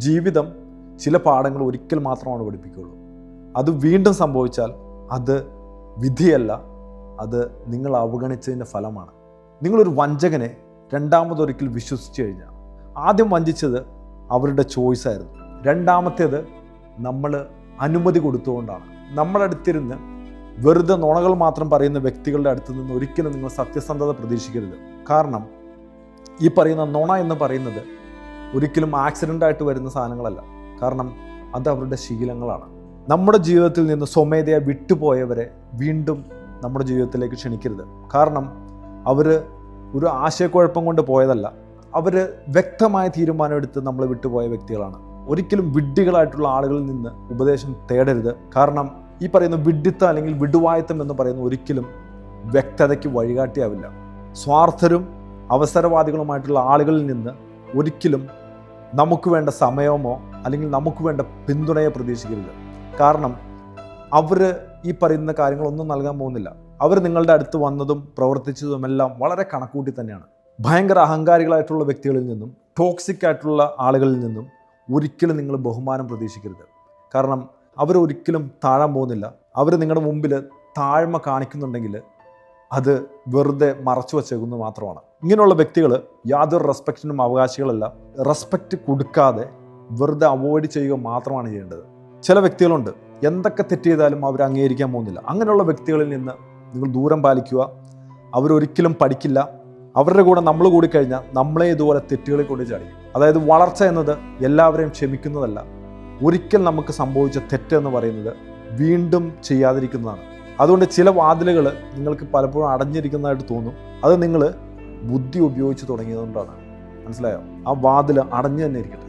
ജീവിതം ചില പാഠങ്ങൾ ഒരിക്കൽ മാത്രമാണ് പഠിപ്പിക്കുകയുള്ളൂ. അത് വീണ്ടും സംഭവിച്ചാൽ അത് വിധിയല്ല, അത് നിങ്ങൾ അവഗണിച്ചതിൻ്റെ ഫലമാണ്. നിങ്ങളൊരു വഞ്ചകനെ രണ്ടാമതൊരിക്കൽ വിശ്വസിച്ച് കഴിഞ്ഞാൽ, ആദ്യം വഞ്ചിച്ചത് അവരുടെ ചോയ്സായിരുന്നു, രണ്ടാമത്തേത് നമ്മൾ അനുമതി കൊടുത്തുകൊണ്ടാണ്. നമ്മുടെ അടുത്തിരുന്ന് വെറുതെ നുണകൾ മാത്രം പറയുന്ന വ്യക്തികളുടെ അടുത്ത് നിന്ന് ഒരിക്കലും നിങ്ങൾ സത്യസന്ധത പ്രതീക്ഷിക്കരുത്. കാരണം ഈ പറയുന്ന നുണ എന്ന് പറയുന്നത് ഒരിക്കലും ആക്സിഡൻ്റായിട്ട് വരുന്ന സാധനങ്ങളല്ല. കാരണം അത് അവരുടെ ശീലങ്ങളാണ്. നമ്മുടെ ജീവിതത്തിൽ നിന്ന് സ്വമേധയാ വിട്ടുപോയവരെ വീണ്ടും നമ്മുടെ ജീവിതത്തിലേക്ക് ക്ഷണിക്കരുത്. കാരണം അവർ ഒരു ആശയക്കുഴപ്പം കൊണ്ട് പോയതല്ല, അവർ വ്യക്തമായ തീരുമാനമെടുത്ത് നമ്മളെ വിട്ടുപോയ വ്യക്തികളാണ്. ഒരിക്കലും വിഡ്ഢികളായിട്ടുള്ള ആളുകളിൽ നിന്ന് ഉപദേശം തേടരുത്. കാരണം ഈ പറയുന്ന വിഡ്ഢിത്തം അല്ലെങ്കിൽ വിടുവായത്തം എന്ന് പറയുന്ന ഒരിക്കലും വ്യക്തതയ്ക്ക് വഴികാട്ടിയാവില്ല. സ്വാർത്ഥരും അവസരവാദികളുമായിട്ടുള്ള ആളുകളിൽ നിന്ന് ഒരിക്കലും നമുക്ക് വേണ്ട സമയമോ അല്ലെങ്കിൽ നമുക്ക് വേണ്ട പിന്തുണയോ പ്രതീക്ഷിക്കരുത്. കാരണം അവർ ഈ പറയുന്ന കാര്യങ്ങളൊന്നും നൽകാൻ പോകുന്നില്ല. അവർ നിങ്ങളുടെ അടുത്ത് വന്നതും പ്രവർത്തിച്ചതുമെല്ലാം വളരെ കണക്കൂട്ടി തന്നെയാണ്. ഭയങ്കര അഹങ്കാരികളായിട്ടുള്ള വ്യക്തികളിൽ നിന്നും ടോക്സിക് ആയിട്ടുള്ള ആളുകളിൽ നിന്നും ഒരിക്കലും നിങ്ങൾ ബഹുമാനം പ്രതീക്ഷിക്കരുത്. കാരണം അവരൊരിക്കലും താഴാൻ പോകുന്നില്ല. അവർ നിങ്ങളുടെ മുമ്പിൽ താഴ്മ കാണിക്കുന്നുണ്ടെങ്കിൽ അത് വെറുതെ മറച്ചു വച്ചേക്കുന്നത് മാത്രമാണ്. ഇങ്ങനെയുള്ള വ്യക്തികൾ യാതൊരു റെസ്പെക്റ്റിനും അവകാശികളല്ല. റെസ്പെക്റ്റ് കൊടുക്കാതെ വെറുതെ അവോയ്ഡ് ചെയ്യുക മാത്രമാണ് ചെയ്യേണ്ടത്. ചില വ്യക്തികളുണ്ട്, എന്തൊക്കെ തെറ്റ് ചെയ്താലും അവർ അംഗീകരിക്കാൻ പോകുന്നില്ല. അങ്ങനെയുള്ള വ്യക്തികളിൽ നിന്ന് നിങ്ങൾ ദൂരം പാലിക്കുക. അവരൊരിക്കലും പഠിക്കില്ല. അവരുടെ കൂടെ നമ്മൾ കൂടിക്കഴിഞ്ഞാൽ നമ്മളെ ഇതുപോലെ തെറ്റുകളിൽ കൊണ്ട് ചാടി. അതായത് വളർച്ച എന്നത് എല്ലാവരെയും ക്ഷമിക്കുന്നതല്ല. ഒരിക്കൽ നമുക്ക് സംഭവിച്ച തെറ്റെന്ന് പറയുന്നത് വീണ്ടും ചെയ്യാതിരിക്കുന്നതാണ്. അതുകൊണ്ട് ചില വാതിലുകൾ നിങ്ങൾക്ക് പലപ്പോഴും അടഞ്ഞിരിക്കുന്നതായിട്ട് തോന്നും. അത് നിങ്ങൾ ബുദ്ധി ഉപയോഗിച്ച് തുടങ്ങിയതുകൊണ്ടാണ്. മനസ്സിലായോ? ആ വാതിൽ അടഞ്ഞു തന്നെ ഇരിക്കട്ടെ.